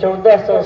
1400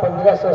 1500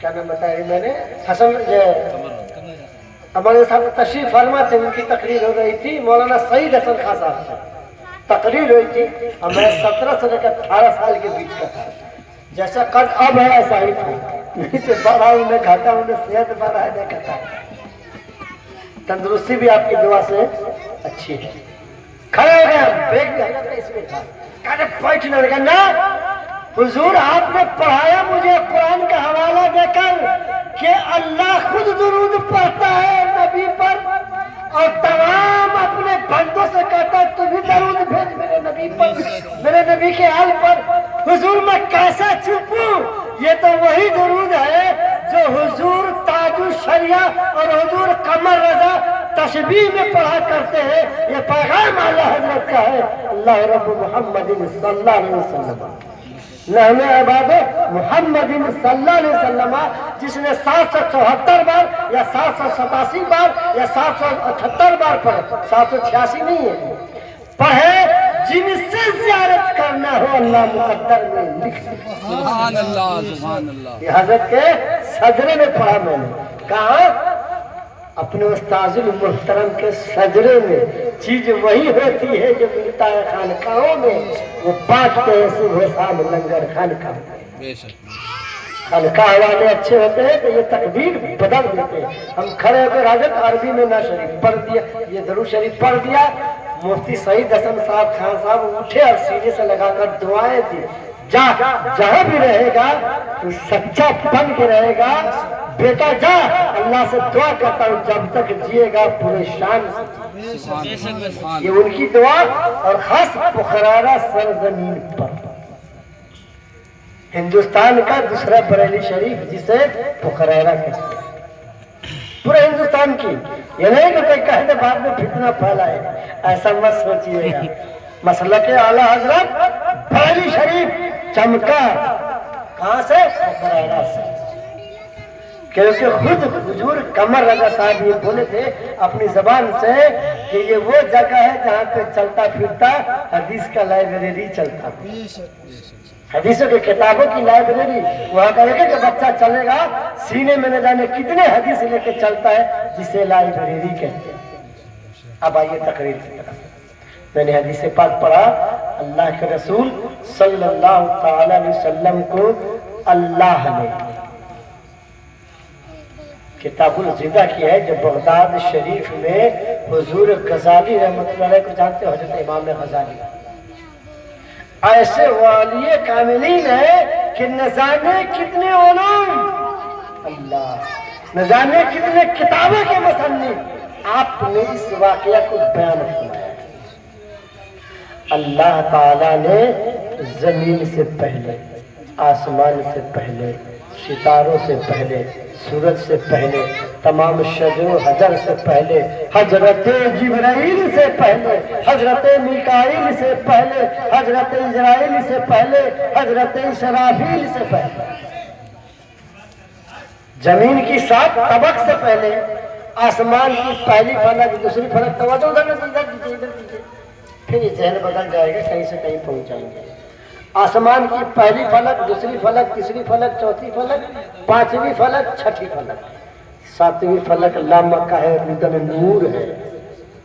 کیا نام بتایا میں نے، حسن ہمارے ساتھ تشریف فرما تھے، ان کی تقریر ہو رہی تھی، مولانا سعید حسن خان صاحب سے تقریر ہوئی تھی، اور میں 17 سے لے کر 18 سال کے بیچ کا تھا، جیسا قد اب ہے ایسا ہی تھا، نہیں سے بڑھا ہوں نے گھاٹا ہوں نے صحت بڑھا ہے نہیں کہتا، تندرستی بھی آپ کی دعا سے اچھی ہے۔ کھڑے ہو گئے، بیگ بھی حضرت اس میں تھا، کہتے بیٹھنے لگا، نا حضور آپ نے پڑھایا مجھے قرآن کا حوالہ دے کر کہ اللہ خود درود پڑھتا ہے نبی پر، اور تمام اپنے بندوں سے کہتا ہے تو بھی درود بھیج میرے نبی پر، میرے نبی کے آل پر۔ حضور میں کیسے چھپوں، یہ تو وہی درود ہے جو حضور تاج الشریعہ اور حضور قمر رضا تشبیہ میں پڑھا کرتے ہیں، یہ پیغام اعلیٰ حضرت کا ہے، اللہ رب محمد صلی اللہ علیہ وسلم نحن عباد محمد صلی اللہ علیہ وسلم، جس نے 774 بار یا 787 بار یا 778 بار پڑھے، 786 نہیں ہے، پڑھے، جن سے زیارت کرنا ہو اللہ مقدر میں لکھ دے۔ سبحان اللہ سبحان اللہ۔ یہ حضرت کے صدرے میں پڑھا میں نے، کہا اپنے استاذ المحترم کے صدرے میں، چیز وہی ہوتی ہے جو ملتا ہے خانقاہوں میں، وہ بانٹتے ہیں صبح شام لنگر خانقاہ میں۔ خانقاہ والے اچھے ہوتے ہیں تو یہ تقدیر بدل دیتے ہیں۔ ہم کھڑے ہو کر حضرت عربی میں نہ شریف پڑھ دیا، یہ درود شریف پڑھ دیا، مفتی سعید حسن صاحب خان صاحب اٹھے اور سینے سے لگا کر دعائیں دی، جہاں بھی رہے گا تو سچا بن کے رہے گا، بیٹا جا، اللہ سے دعا کرتا ہوں جب تک جیے گا پورے شان سے۔ یہ ان کی دعا، اور خاص پخرارہ سرزمین پر، ہندوستان کا دوسرا بریلی شریف جسے پخرارہ کہتے ہیں، پورے ہندوستان کی، یہ نہیں کہ کوئی کہتے بعد میں فتنہ پھیلائے، ایسا مت سوچیے گا۔ مسلک اعلیٰ حضرت بریلی شریف چمکا، کہاں سے؟ پخرارہ سے، کیونکہ خود حضور قمر رضا صاحب یہ بولے تھے اپنی زبان سے کہ یہ وہ جگہ ہے جہاں پہ چلتا پھرتا حدیث کا لائبریری چلتا، حدیثوں کی کتابوں کی لائبریری، وہاں کا ایک بچہ چلے گا سینے میں نہ جانے کتنے حدیث لے کے چلتا ہے، جسے لائبریری کہتے ہیں۔ اب آئیے تقریر کی طرف۔ میں نے حدیث پاک پڑھا، اللہ کے رسول صلی اللہ تعالی علیہ وسلم کو اللہ نے کتاب الزندہ کیا ہے، جو بغداد شریف میں حضور غزالی رحمۃ اللہ علیہ کو جانتے ہو، حضرت امام غزالی ایسے والی کاملین ہے کہ نہ جانے کتنے علوم، اللہ نہ جانے کتنے کتابوں کے مصنف آپ نے اس واقعہ کو بیان فرمایا۔ اللہ تعالیٰ نے زمین سے پہلے، آسمان سے پہلے، ستاروں سے پہلے، سورج سے پہلے، تمام شجر و حجر سے پہلے، حضرت جبرائیل سے پہلے، حضرت میکائیل سے پہلے، حضرت اسرائیل سے پہلے، حضرت اسرافیل سے پہلے، زمین کی 7 طبق سے پہلے، آسمان کی پہلی فلک دوسری فلک، توجہ ادھر پھر یہ ذہن بدل جائے گا، کہیں سے کہیں پہنچ جائیں گے۔ آسمان کی پہلی فلک، دوسری فلک، تیسری فلک، چوتھی فلک، پانچویں فلک، چھٹی فلک، 7ویں فلک لامکہ ہے، ردن نور ہے۔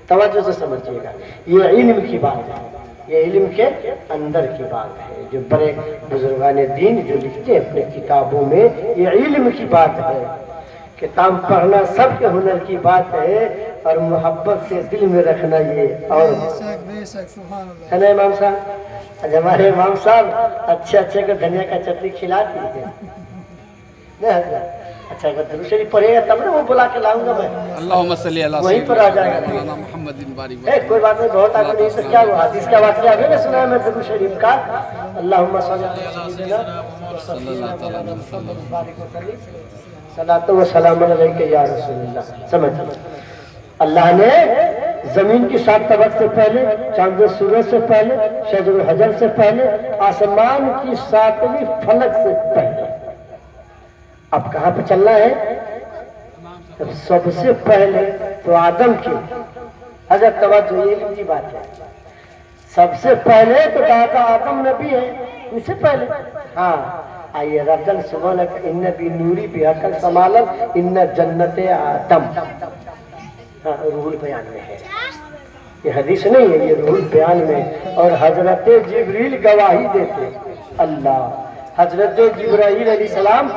توجہ سے سمجھیے گا، یہ علم کی بات ہے، یہ علم کے اندر کی بات ہے، جو بڑے بزرگان دین جو لکھتے ہیں اپنے کتابوں میں، یہ علم کی بات ہے۔ کتاب پڑھنا سب کے ہنر کی بات ہے، اور محبت سے دل میں رکھنا یہ اور ہے نا امام صاحب؟ آج ہمارے امام صاحب اچھے کو دھنیا کا چٹنی کھلا دیتے ہیں، اچھا اگر درود شریف پڑھے گا تب نا وہ بلا کے لاؤں گا میں، اللہم صلی اللہ وہیں پر آ جائے گا محمد بارک۔ کوئی بات نہیں، بہت آگے نہیں، سے کیا ہوا؟ حدیث کا واقعہ ابھی نے سنا ہے میں درود شریف کا، اللہم صلی اللہ علیہ وسلم صلاۃ و سلام علیک یا رسول اللہ۔ سمجھ، اللہ نے زمین کی 7 طبق سے پہلے، چاند و سورج سے پہلے، شجر و حجر سے پہلے، آسمان کی 7ویں فلک سے پہلے، اب کہاں پہ چلنا ہے؟ سب سے پہلے تو آدم کی، حضرت توجہ، یہ علم کی بات ہے، سب سے پہلے تو دادا آدم نبی ہے، ان سے پہلے، ہاں آئیے رجل سبحانک ان بی نوری بی حقل سمالم ان جنت آدم، روح البیان میں ہے، یہ حدیث نہیں ہے، یہ روح البیان میں. اور حضرت جبریل گواہی دیتے، اللہ حضرت جبرائیل علیہ السلام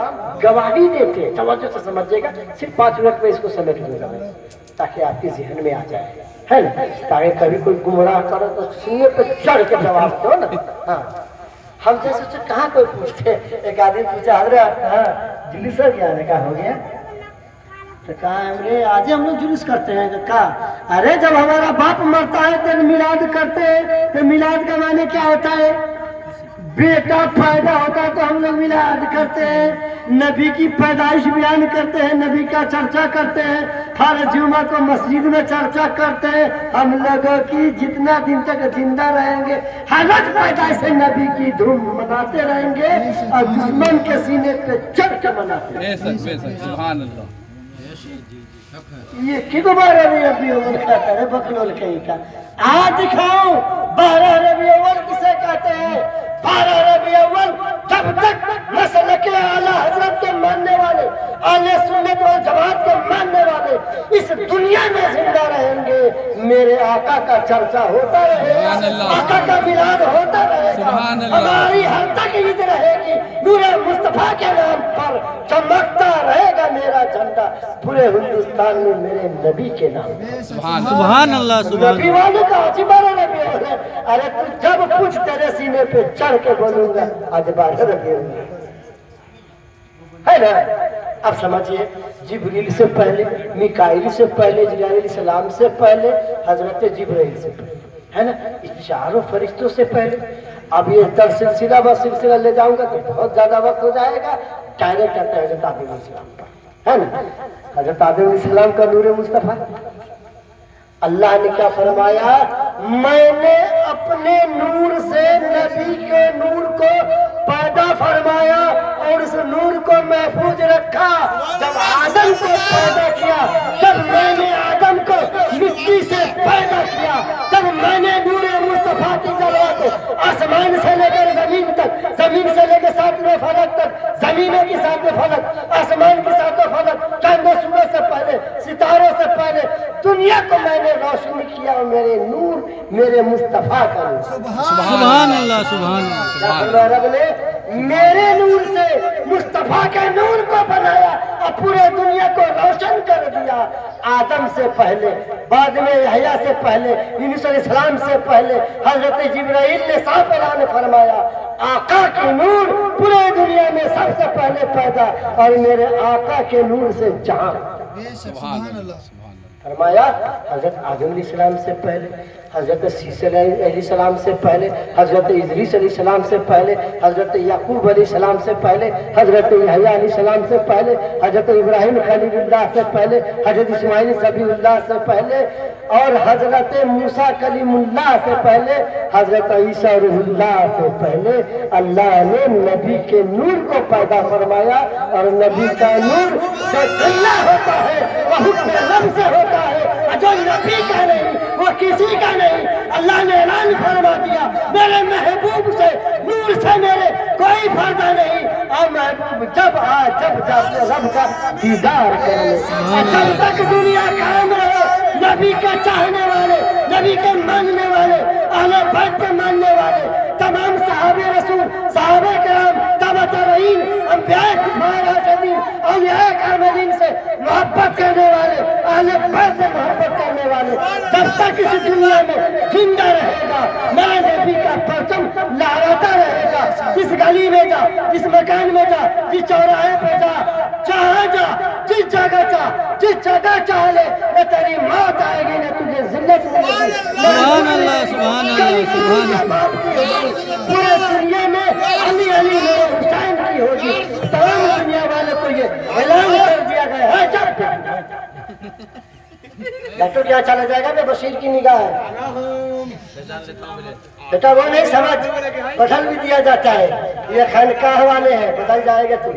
گواہی دیتے. توجہ سے سمجھے گا، صرف 5 منٹ میں اس کو سمیٹ لوں گا میں تاکہ آپ کے ذہن میں آ جائے، ہے نا؟ تاکہ کبھی کوئی گمراہ کرو تو سینے پہ چڑھ کے جواب دو نا. ہاں ہم جیسے سے کہاں کوئی پوچھتے، ایک آدمی پوچھا حضرت ہاں جلوس ہو گیا، نے کہا ہو گیا، تو کہا ہمارے آج ہم لوگ جلوس کرتے ہیں. کہا ارے جب ہمارا باپ مرتا ہے تو میلاد کرتے ہیں، تو میلاد کا معنی کیا ہوتا ہے؟ بیٹا پیدا ہوتا ہے تو ہم لوگ میلاد کرتے ہیں، نبی کی پیدائش بیان کرتے ہیں، نبی کا چرچا کرتے ہیں، ہر جمعہ کو مسجد میں چرچا کرتے ہیں. ہم لوگوں کی جتنا دن تک زندہ رہیں گے حضرت پیدائش سے نبی کی دھوم مناتے رہیں گے اور دشمن کے سینے پہ چڑھ کے مناتے رہیں گے. بے شک سبحان اللہ. یہ کی دوبارہ ربیع اول کہتا ہے بکلول کہیں کا. آج دکھاؤں 12 ربیع اول کسے کہتے ہیں؟ 12 ربیع اول جب تک مسلک اعلیٰ حضرت کے ماننے والے، اہل سنت والجماعت کے ماننے والے اس دنیا میں زندہ رہیں گے، میرے آقا کا چرچا ہوتا رہے گا، آقا کا میلاد ہوتا رہے گا، ہماری ہر تک عید رہے گی، نور مصطفیٰ کے نام پر چمکتا رہے گا میرا جھنڈا پورے ہندوستان میں میرے نبی کے نام. سبحان اللہ سبحان نبی والے کا آج 12 ربیع اول ہے. ارے تو جب کچھ تیرے سینے پہ چڑھ کے بولوں گا آج 12 ربیع اول ہے نا. اب سمجھئے جبریل سے پہلے، میکائیل سے پہلے، جبرائیل علیہ السلام سے پہلے، حضرت جبرائیل سے پہلے، ہے نا، یہ چاروں فرشتوں سے پہلے. اب یہ در سلسلہ بس سلسلہ لے جاؤں گا تو بہت زیادہ وقت ہو جائے گا. ڈائریکٹ کرتے ہیں حضرت آدم علیہ السلام پر، ہے نا. حضرت آدم علیہ السلام کا نور مصطفیٰ، اللہ نے کیا فرمایا؟ میں نے اپنے نور سے نبی کے نور کو پیدا فرمایا اور اس نور کو محفوظ رکھا. جب آدم کو پیدا کیا، جب میں نے آدم کو مٹی سے پیدا کیا، جب میں نے نور مصطفیٰ کی جلوہ کو آسمان سے لے کر زمین تک، زمین سے لے کر 7ویں فلک تک، زمینوں کی 7ویں فلک، آسمان کی 7ویں فلک، چاند و سورج سے پہلے، ستاروں سے پہلے دنیا کو میں نے روشن کیا اور میرے نور میرے مصطفیٰ کا نور. سبحان اللہ سبحان اللہ. رب نے میرے نور سے مصطفیٰ کے نور کو بنایا اور پورے دنیا کو روشن کر دیا. آدم سے پہلے، بعد میں یحییٰ سے پہلے، یونس علیہ السلام سے پہلے حضرت جبرائیل نے صاف اعلان فرمایا آقا کے نور پورے دنیا میں سب سے پہلے پیدا اور میرے آقا کے نور سے جہاں. سبحان اللہ. فرمایا حضرت آدم علیہ السلام سے پہلے، حضرت عیسیٰ علیہ السلام سے پہلے، حضرت ادریس علیہ السلام سے پہلے، حضرت یعقوب علیہ السلام سے پہلے، حضرت یحییٰ علیہ السلام سے پہلے، حضرت ابراہیم خلیل اللہ سے پہلے، حضرت اسماعیل ذبیح اللہ سے پہلے اور حضرت موسیٰ کلیم اللہ سے پہلے، حضرت عیسیٰ روح اللہ سے پہلے اللہ نے نبی کے نور کو پیدا فرمایا. اور نبی کا نور جو اللہ ہوتا ہے وہ حکم رب سے ہوتا ہے، جو نبی کا نہیں وہ کسی کا نہیں. اللہ نے اعلان فرما دیا میرے محبوب سے نور سے میرے کوئی فائدہ نہیں. اور محبوب جب جب رب کا دیدار کرے، جب تک دنیا قائم رہے نبی کے چاہنے والے، نبی کے ماننے والے، اہل بیت کے ماننے والے، تمام صحابہ رسول، صحابہ کرام، تابع تابعین، انبیاء راشدین، اولیاء کاملین سے محبت کرنے والے، اہل بیت سے محبت کرنے والے جب تک اس دنیا میں زندہ رہے گا میرے نبی کا پرچم لہراتا رہے گا. جس گلی میں جا، جس مکان میں جا، جس چوراہے پہ جا، جہاں جا، جس جگہ چاہ لے، نہ تیری موت آئے گی نہ تجھے ذلت سے سبحان اللہ سبحان اللہ سبحان اللہ. پورے دنیا میں علی علی میرے حسین کی ہوگی. تمام دنیا والوں کو یہ اعلان کر دیا گیا ہے. جب ڈاکٹر کیا چلا جائے گا کہ بشیر کی نگاہ ہے بیٹا وہ نہیں سمجھ، بدل بھی دیا جاتا ہے. یہ خانقاہ والے ہیں، بدل جائے گا تو.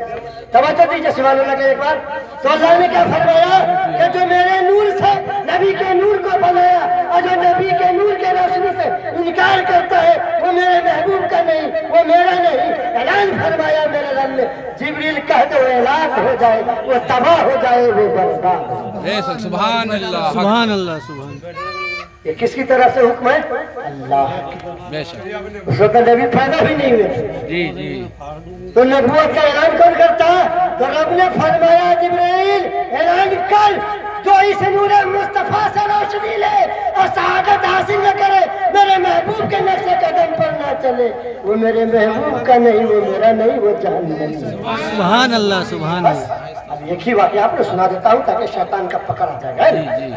توجہ دیجیے سبحان اللہ کے ایک بار. تو اللہ نے کیا فرمایا کہ جو میرے نور سے نبی کے نور کو بنایا اور جو نبی کے نور کے روشنی سے انکار کرتا ہے وہ میرے محبوب کا نہیں، وہ میرا نہیں۔ اعلان فرمایا میرے رب نے، جبریل کہہ دو ہلاک ہو جائے، وہ تباہ ہو جائے، وہ برباد ہو جائے۔ سبحان اللہ سبحان اللہ سبحان یہ کس کی طرف سے حکم ہے؟ اللہ کی۔ بے شک اس وقت نبی پیدا بھی نہیں ہوئے تھے، جی جی تو نبوت کا اعلان کون کرتا؟ تو رب نے فرمایا جبرائیل اعلان کر، جو اس نور مصطفیٰ سے روشنی لے اور سعادت حاصل نہ کرے، میرے محبوب کے نقش قدم پر نہ چلے، وہ میرے محبوب کا نہیں، وہ میرا نہیں، وہ جہنم۔ سبحان اللہ سبحان اللہ۔ اب ایک ہی واقعہ آپ کو سنا دیتا ہوں تاکہ شیطان کا پکڑ آ جائے گا۔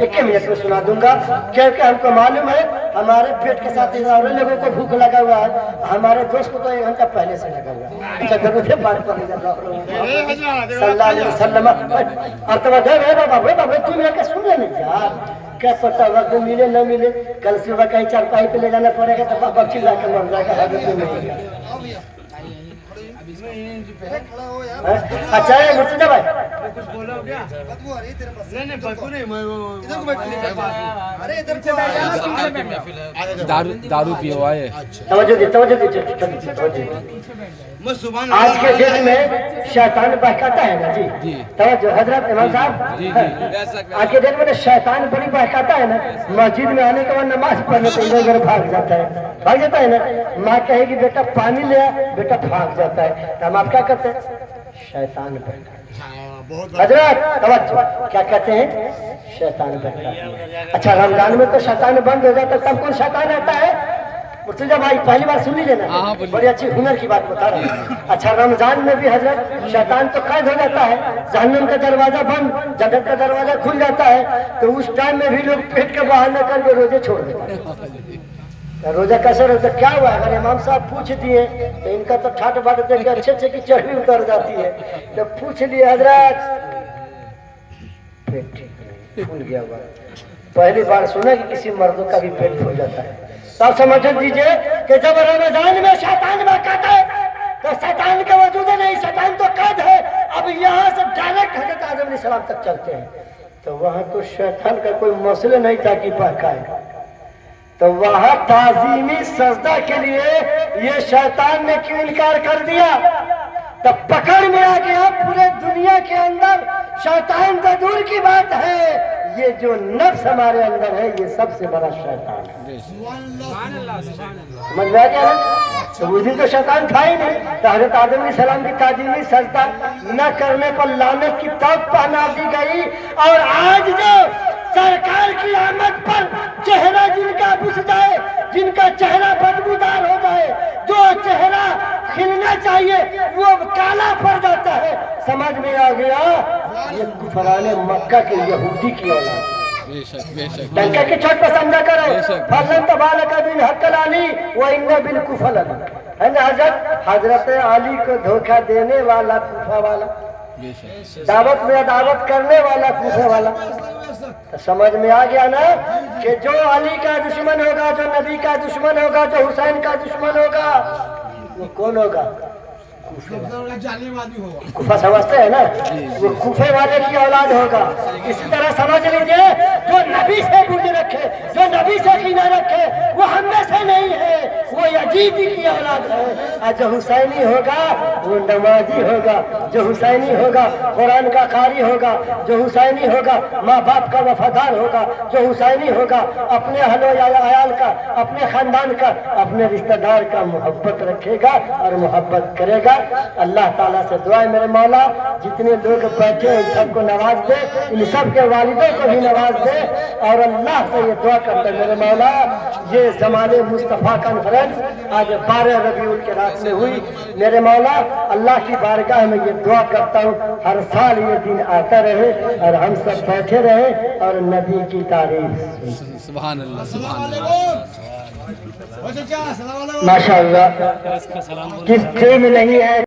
ایک ہی منٹ میں سنا دوں گا، کیونکہ ہم کو معلوم ہے ہمارے پیٹ کے ساتھ ہزاروں لوگوں کو بھوک لگا ہوا ہے، ہمارے دوست کو تو 1 گھنٹہ پہلے سے لگا ہوا ہے۔ اچھا درود پاک پر صلی اللہ علیہ وسلم۔ اور توجہ ہے بابا تم لے کے سن لے نہیں یار، کیا پتہ وقت ملے نہ ملے، کل صبح کہیں چارپائی پہ لے جانا پڑے گا تو بابا چلا کے مر جائے گا، حضرت میں ملے گا۔ اچھا ہے مرتضی بھائی، دارو پیے ہوا ہے۔ توجہ دی۔ آج کے ڈیٹ میں شیطان بہکاتا ہے نا جی، توجہ حضرت امام صاحب، آج کے ڈیٹ میں شیطان بڑی بہکاتا ہے نا، مسجد میں آنے کے بعد نماز پڑھنے تو ادھر ادھر بھاگ جاتا ہے نا، ماں کہے گی بیٹا پانی لے آ، بیٹا بھاگ جاتا ہے، تو ہم آپ کیا کرتے ہیں؟ شیطان بہکاتا ہے۔ حضرت توجہ، کیا کہتے ہیں؟ شیطان بہکاتا ہے۔ اچھا رمضان میں تو شیطان بند ہو جاتا ہے، تب کون شیطان آتا ہے؟ مرتضی بھائی پہلی بار سن لیجیے نا، بڑی اچھی ہنر کی بات بتا رہا ہوں۔ اچھا رمضان میں بھی حضرت شیطان تو قید ہو جاتا ہے، جہنم کا دروازہ بند، جنت کا دروازہ کھل جاتا ہے، تو اس ٹائم میں بھی لوگ پیٹ کے بہانے کر کے روزے چھوڑ دیتے ہیں۔ روزہ کیسے روزہ کیا ہوا؟ اگر امام صاحب پوچھ دیے تو ان کا تو ٹھاٹ باٹ دے کے اچھے اچھے کی چربی اتر جاتی ہے، تو پوچھ لیے حضرت پیٹ ٹھیک نہیں، پھول گیا ہوا۔ پہلی بار سنا کہ کسی مردوں کا بھی پیٹ پھول جاتا ہے۔ تو آپ سمجھ دیجئے کہ جب رمضان میں شیطان بہکاتا ہے تو شیطان کا وجود نہیں، شیطان تو قید ہے۔ اب یہاں سے ڈائریکٹ حضرت آدم علیہ السلام تک چلتے ہیں، تو وہاں تو شیطان کا کوئی مسئلہ نہیں تھا کہ بہکائے، تو وہاں تعظیمی سجدہ کے لیے یہ شیطان نے کیوں انکار کر دیا؟ تب پکڑ میں آ گیا پورے دنیا کے اندر، شیطان تو دور کی بات ہے، یہ جو نفس ہمارے اندر ہے یہ سب سے بڑا شیطان ہے۔ سمجھ میں آ گیا نا؟ تو اس دن تو شیطان تھا ہی نہیں، تو حضرت آدم علیہ السلام کی تعظیمی سجدہ نہ کرنے پر لعنت کی توق پہنا دی گئی، اور آج جو سرکار کی آمد پر چہرہ جن کا بس جائے، جن کا چہرہ بدبودار ہو جائے، جو چہرہ کھلنا چاہیے وہ کالا پڑ جاتا ہے، سمجھ میں آ گیا یہ کفران مکہ کے یہودی کی اولاد۔ ڈنکے کی چھوٹ پہ سمجھا کرو، فضل تبالک بن حق العلی وَإِنَّ بِالْكُفَلَ ہے نا حضرت علی کو دھوکہ دینے والا کوفہ والا، دعوت میں دعوت کرنے والا کوفہ والا۔ تو سمجھ میں آ گیا نا کہ جو علی کا دشمن ہوگا، جو نبی کا دشمن ہوگا، جو حسین کا دشمن ہوگا، وہ کون ہوگا؟ کوفہ سمجھتے ہیں نا، وہ کوفے والے کی اولاد ہوگا۔ اسی طرح سمجھ لیجئے جو نبی سے بغض رکھے، جو نبی سے کینہ رکھے، وہ ہم میں سے نہیں ہے، وہ یزید کی اولاد ہے۔ اور جو حسینی ہوگا وہ نمازی ہوگا، جو حسینی ہوگا قرآن کا قاری ہوگا، جو حسینی ہوگا ماں باپ کا وفادار ہوگا، جو حسینی ہوگا اپنے اہل و عیال کا، اپنے خاندان کا، اپنے رشتہ دار کا محبت رکھے گا اور محبت کرے گا۔ اللہ تعالیٰ سے دعا ہے میرے مولا جتنے لوگ بیٹھے ہیں ان سب کو نواز دے، ان سب کے والدوں کو بھی نواز دے، اور اللہ سے یہ دعا کرتے ہیں میرے مولا یہ زمان مصطفیٰ کانفرنس آج 12 ربیع الاول کے رات میں ہوئی، میرے مولا اللہ کی بارگاہ میں یہ دعا کرتا ہوں ہر سال یہ دن آتا رہے اور ہم سب بیٹھے رہے اور نبی کی تعریف۔ سبحان اللہ سبحان اللہ ماشاءاللہ کس ٹرین میں نہیں ہے